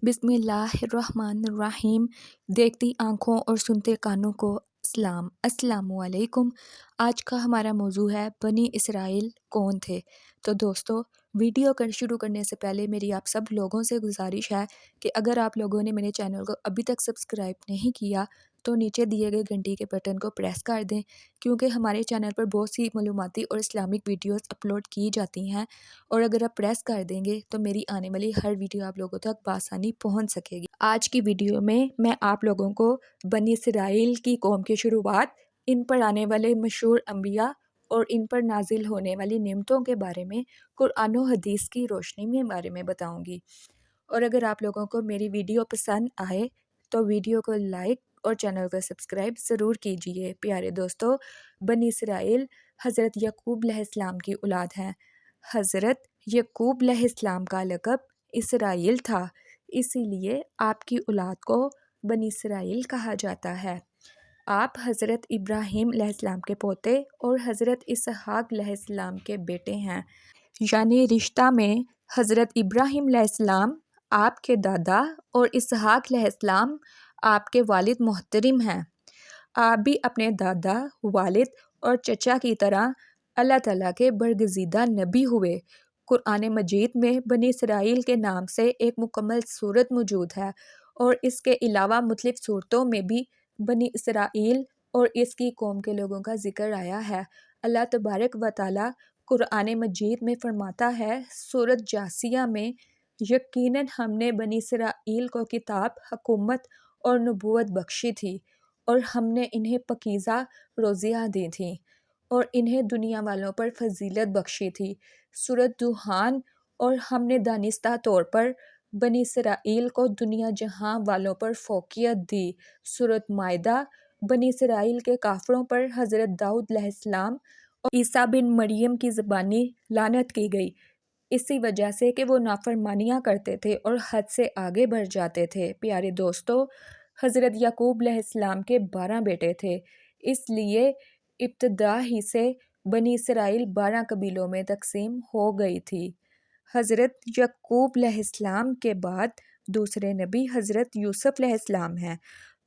बिस्मिल्लाहिर्रहमानिर्रहीम। देखती आँखों और सुनते कानों को अस्सलामु अलैकुम। आज का हमारा मौजू है बनी इसराइल कौन थे। तो दोस्तों, वीडियो शुरू करने से पहले मेरी आप सब लोगों से गुजारिश है कि अगर आप लोगों ने मेरे चैनल को अभी तक सब्सक्राइब नहीं किया तो नीचे दिए गए घंटी के बटन को प्रेस कर दें, क्योंकि हमारे चैनल पर बहुत सी मालूमाती और इस्लामिक वीडियोस अपलोड की जाती हैं और अगर आप प्रेस कर देंगे तो मेरी आने वाली हर वीडियो आप लोगों तक बआसानी पहुंच सकेगी। आज की वीडियो में मैं आप लोगों को बनी इसराइल की कौम की शुरुआत, इन पर आने वाले मशहूर अंबिया और इन पर नाजिल होने वाली नेमतों के बारे में कुरान और हदीस की रोशनी में बारे में बताऊंगी। और अगर आप लोगों को मेरी वीडियो पसंद आए तो वीडियो को लाइक और चैनल को सब्सक्राइब ज़रूर कीजिए। प्यारे दोस्तों, बनी इसराइल हज़रत यकूब अलैहिस्सलाम की औलाद हैं। हज़रत यकूब अलैहिस्सलाम का लक़ब इसराइल था, इसीलिए आपकी औलाद को बनी इसराइल कहा जाता है। आप हज़रत इब्राहीम अलैहिस्सलाम के पोते और हज़रत इसहाक़ अलैहिस्सलाम के बेटे हैं। यानी रिश्ता में हज़रत इब्राहीम अलैहिस्सलाम आपके दादा और इसहाक़ अलैहिस्सलाम आपके वालिद मोहतरम हैं। आप भी अपने दादा, वालिद और चचा की तरह अल्लाह ताला के बरगज़ीदा नबी हुए। कुरान मजीद में बनी इसराइल के नाम से एक मुकम्मल सूरत मौजूद है और इसके अलावा मुख्तलिफ़ सूरतों में भी बनी इसराइल और इसकी कौम के लोगों का जिक्र आया है। अल्लाह तबारक व तआला कुरान मजीद में फरमाता है, सूरत जासिया में, यकीनन हमने बनी इसराइल को किताब, हुकूमत और नबूवत बख्शी थी और हमने इन्हें पकीज़ा रोज़ियाँ दी थीं और इन्हें दुनिया वालों पर फजीलत बख्शी थी। सूरत दुहान, और हमने दानिस्ता तौर पर बनी इसराइल को दुनिया जहां वालों पर फ़ौक़ियत दी। सूरत माइदा, बनी इसराइल के काफ़रों पर हज़रत दाऊद अलैहिस्सलाम और ईसा बिन मरियम की ज़बानी लानत की गई, इसी वजह से कि वो नाफरमानियाँ करते थे और हद से आगे बढ़ जाते थे। प्यारे दोस्तों, हज़रत याकूब अलैहिस्सलाम के 12 बेटे थे, इसलिए इब्तिदा ही से बनी इसराइल 12 कबीलों में तकसीम हो गई थी। हज़रत याकूब अलैहिस्सलाम के बाद दूसरे नबी हज़रत यूसुफ अलैहिस्सलाम हैं।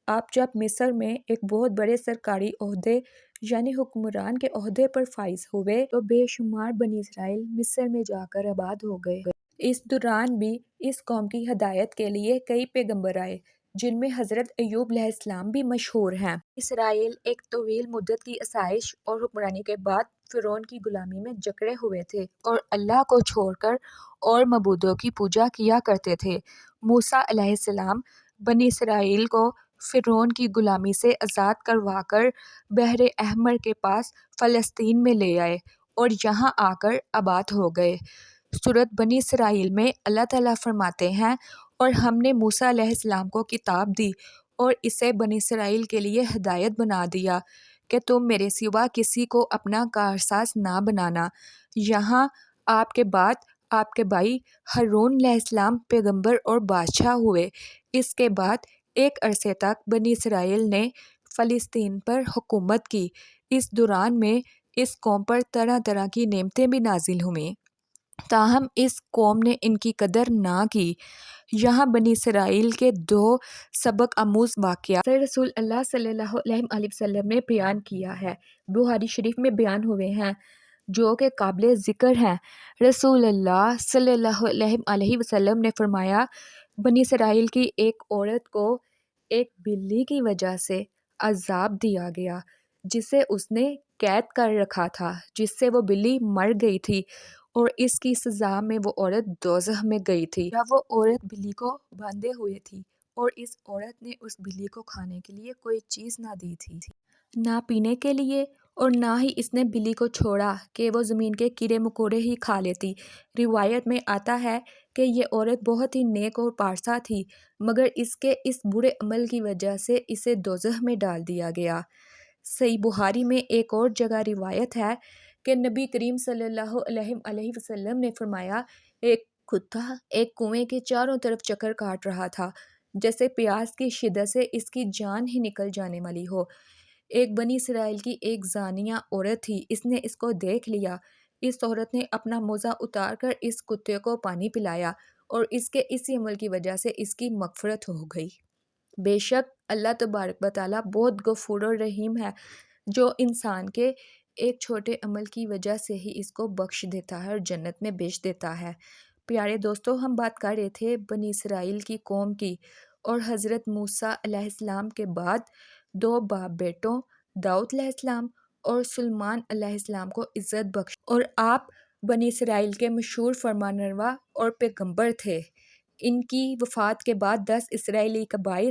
आप जब मिस्र में एक बहुत बड़े सरकारी ओहदे यानी हुक्मरान के ओहदे पर फाइज हुए तो बेशुमार बनी इसराइल मिस्र में जाकर आबाद हो गए। इस दौरान भी इस कौम की हदायत के लिए कई पैगंबर आए, जिनमें हज़रत अय्यूब अलैहिस्सलाम भी मशहूर हैं। इसराइल एक तवील मुद्दत की आसाइश और हुक्मरानी के बाद फ़िरौन की गुलामी में जकड़े हुए थे और अल्लाह को छोड़कर और मबूदों की पूजा किया करते थे। मूसा अलैहिस्सलाम बनी इसराइल को फ़िरौन की गुलामी से आज़ाद करवाकर बहरे अहमर के पास फ़लस्तीन में ले आए और यहाँ आकर आबाद हो गए। सूरत बनी इसराइल में अल्लाह ताला फरमाते हैं, और हमने मूसा अलैहिस्सलाम को किताब दी और इसे बनी इसराइल के लिए हिदायत बना दिया कि तुम मेरे सिवा किसी को अपना कारसाज ना बनाना। यहाँ आपके बाद आपके भाई हारून अलैहिस्सलाम पैगंबर और बादशाह हुए। इसके बाद एक अरसे तक बनी इसराइल ने फ़लस्तीन पर हुकूमत की। इस दौरान में इस कौम पर तरह तरह की नेमतें भी नाजिल हुईं, ताहम इस कौम ने इनकी कदर ना की। यहाँ बनी इसराइल के 2 सबक आमूज़ वाक़या रसूल अल्लाह सल्लल्लाहु अलैहि वसल्लम ने बयान किया है, बुखारी शरीफ में बयान हुए हैं, जो कि काबिल ज़िक्र हैं। रसूल अल्लाह सल्लल्लाहु अलैहि वसल्लम ने फरमाया, बनी इसराइल की एक औरत को एक बिल्ली की वजह से अज़ाब दिया गया, जिसे उसने कैद कर रखा था, जिससे वो बिल्ली मर गई थी और इसकी सज़ा में वो औरत दोज़ख में गई थी। जब वो औरत बिल्ली को बांधे हुए थी और इस औरत ने उस बिल्ली को खाने के लिए कोई चीज़ ना दी थी, ना पीने के लिए, और ना ही इसने बिल्ली को छोड़ा कि वो ज़मीन के कीड़े मकोड़े ही खा लेती। रिवायत में आता है कि ये औरत बहुत ही नेक और पारसा थी, मगर इसके इस बुरे अमल की वजह से इसे दोज़ख में डाल दिया गया। सही बुखारी में एक और जगह रिवायत है कि नबी करीम सल्लल्लाहु अलैहि वसल्लम ने फरमाया, एक कुत्ता एक कुएं के चारों तरफ चक्कर काट रहा था, जैसे प्यास की शिद्दत से इसकी जान ही निकल जाने वाली हो। एक बनी इसराइल की एक जानिया औरत थी, इसने इसको देख लिया। इस औरत ने अपना मोज़ा उतार कर इस कुत्ते को पानी पिलाया اور اس کے اسی عمل کی وجہ سے اس کی مغفرت ہو گئی۔ بے شک اللہ تبارک و تعالیٰ بہت غفور و رحیم ہے، جو انسان کے ایک چھوٹے عمل کی وجہ سے ہی اس کو بخش دیتا ہے اور جنت میں بھیج دیتا ہے۔ پیارے دوستو، ہم بات کر رہے تھے بنی اسرائیل کی قوم کی، اور حضرت موسیٰ علیہ السلام کے بعد 2 باپ بیٹوں داؤد علیہ السلام اور سلیمان علیہ السلام کو عزت بخش، اور آپ بنی اسرائیل کے مشہور فرمانروا اور پیغمبر تھے۔ ان کی وفات کے بعد 10 اسرائیلی قبائل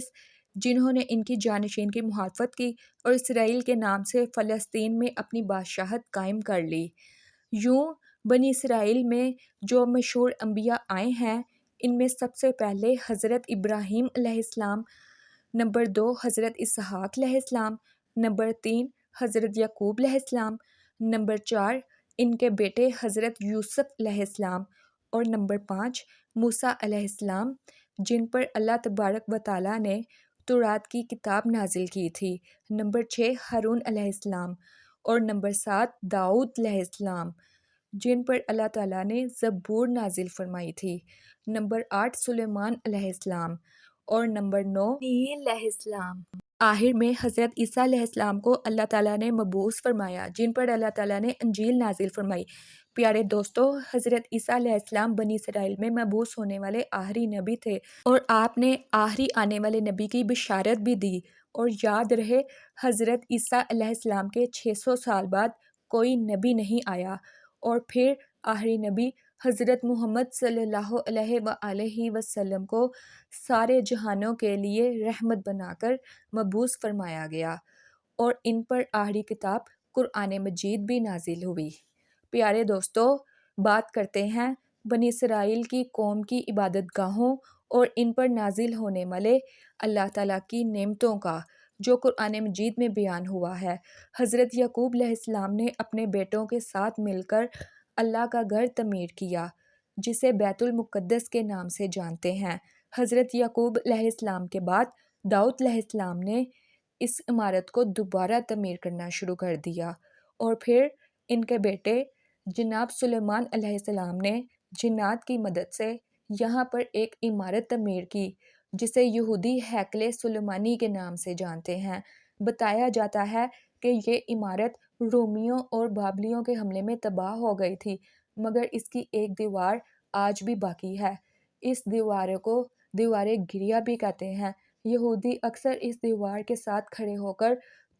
جنہوں نے ان کی جانشین کی محافظت کی اور اسرائیل کے نام سے فلسطین میں اپنی بادشاہت قائم کر لی۔ یوں بنی اسرائیل میں جو مشہور انبیاء آئے ہیں، ان میں سب سے پہلے حضرت ابراہیم علیہ السلام، نمبر 2 حضرت اسحاق علیہ السلام، نمبر 3 حضرت یعقوب علیہ السلام، نمبر 4 ان کے بیٹے حضرت یوسف علیہ السلام، اور نمبر 5 موسیٰ علیہ السلام، جن پر اللہ تبارک و تعالیٰ نے تورات کی کتاب نازل کی تھی، نمبر 6 ہارون علیہ السلام، اور نمبر 7 داؤد علیہ السلام، جن پر اللہ تعالیٰ نے زبور نازل فرمائی تھی، نمبر 8 سلیمان علیہ السلام، اور نمبر 9 نیل علیہ السلام۔ آخر میں حضرت عیسیٰ علیہ السلام کو اللہ تعالیٰ نے مبعوث فرمایا، جن پر اللہ تعالیٰ نے انجیل نازل فرمائی۔ پیارے دوستو، حضرت عیسیٰ علیہ السلام بنی اسرائیل میں مبعوث ہونے والے آخری نبی تھے، اور آپ نے آخری آنے والے نبی کی بشارت بھی دی۔ اور یاد رہے، حضرت عیسیٰ علیہ السلام کے 600 سال بعد کوئی نبی نہیں آیا، اور پھر آخری نبی حضرت محمد صلی اللہ علیہ وآلہ وسلم کو سارے جہانوں کے لیے رحمت بنا کر مبعوث فرمایا گیا، اور ان پر آخری کتاب قرآن مجید بھی نازل ہوئی۔ پیارے دوستو، بات کرتے ہیں بنی اسرائیل کی قوم کی عبادت گاہوں اور ان پر نازل ہونے والے اللہ تعالیٰ کی نعمتوں کا، جو قرآن مجید میں بیان ہوا ہے۔ حضرت یعقوب علیہ السلام نے اپنے بیٹوں کے ساتھ مل کر اللہ کا گھر تعمیر کیا، جسے بیت المقدس کے نام سے جانتے ہیں۔ حضرت یعقوب علیہ السلام کے بعد داؤد علیہ السلام نے اس عمارت کو دوبارہ تعمیر کرنا شروع کر دیا، اور پھر ان کے بیٹے جناب سلیمان علیہ السلام نے جنات کی مدد سے یہاں پر ایک عمارت تعمیر کی، جسے یہودی ہیکل سلیمانی کے نام سے جانتے ہیں۔ بتایا جاتا ہے کہ یہ عمارت رومیوں اور بابلیوں کے حملے میں تباہ ہو گئی تھی، مگر اس کی ایک دیوار آج بھی باقی ہے۔ اس دیوار کو دیوار گریا بھی کہتے ہیں۔ یہودی اکثر اس دیوار کے ساتھ کھڑے ہو کر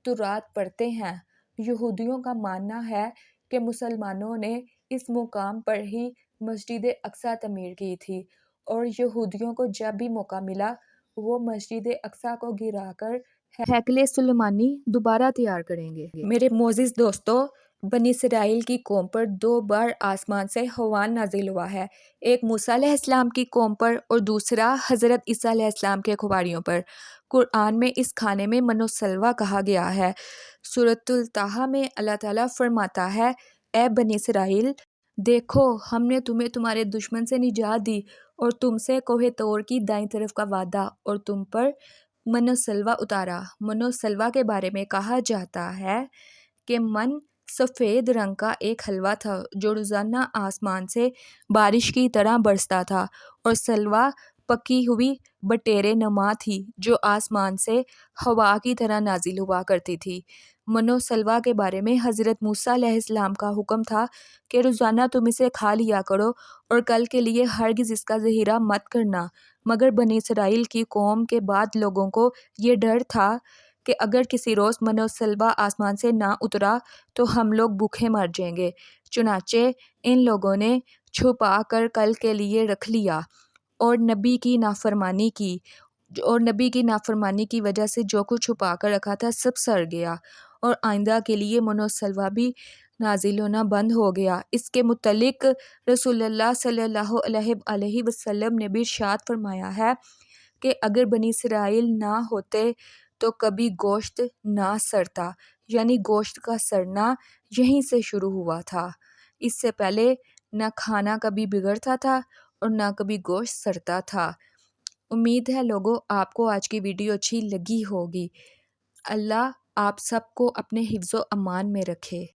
تورات پڑھتے ہیں۔ یہودیوں کا ماننا ہے کہ مسلمانوں نے اس مقام پر ہی مسجد اقصی تعمیر کی تھی، اور یہودیوں کو جب بھی موقع ملا وہ مسجد اقصی کو گرا کر ہیکل سلیمانی دوبارہ تیار کریں گے۔ میرے معزز دوستو، بنی اسرائیل کی قوم پر 2 بار آسمان سے حوان نازل ہوا ہے، ایک موسیٰ علیہ السلام کی قوم پر اور دوسرا حضرت عیسیٰ علیہ السلام کے کھواروں پر۔ قرآن میں اس کھانے میں من و سلویٰ کہا گیا ہے۔ سورۃ الطٰہٰ میں اللہ تعالیٰ فرماتا ہے، اے بنی اسرائیل، دیکھو ہم نے تمہیں تمہارے دشمن سے نجات دی اور تم سے کوہ طور کی دائیں طرف کا وعدہ اور تم پر من و سلویٰ اتارا۔ من و سلویٰ کے بارے میں کہا جاتا ہے کہ من سفید رنگ کا ایک حلوہ تھا جو روزانہ آسمان سے بارش کی طرح برستا تھا، اور سلویٰ پکی ہوئی بٹیرے نما تھی جو آسمان سے ہوا کی طرح نازل ہوا کرتی تھی۔ من و سلویٰ کے بارے میں حضرت موسیٰ علیہ السلام کا حکم تھا کہ روزانہ تم اسے کھا لیا کرو اور کل کے لیے ہرگز اس کا ذخیرہ مت کرنا، مگر بنی اسرائیل کی قوم کے بعد لوگوں کو یہ ڈر تھا کہ اگر کسی روز من و سلویٰ آسمان سے نہ اترا تو ہم لوگ بھوکے مر جائیں گے، چنانچہ ان لوگوں نے چھپا کر کل کے لیے رکھ لیا اور نبی کی نافرمانی کی وجہ سے جو کچھ چھپا کر رکھا تھا سب سڑ گیا، اور آئندہ کے لیے من و سلویٰ بھی نازل ہونا بند ہو گیا۔ اس کے متعلق رسول اللہ صلی اللہ علیہ وآلہ وسلم نے بھی ارشاد فرمایا ہے کہ اگر بنی اسرائیل نہ ہوتے تو کبھی گوشت نہ سڑتا، یعنی گوشت کا سڑنا یہیں سے شروع ہوا تھا۔ اس سے پہلے نہ کھانا کبھی بگڑتا تھا اور نہ کبھی گوشت سڑتا تھا۔ امید ہے لوگوں، آپ کو آج کی ویڈیو اچھی لگی ہوگی۔ اللہ آپ سب کو اپنے حفظ و امان میں رکھے۔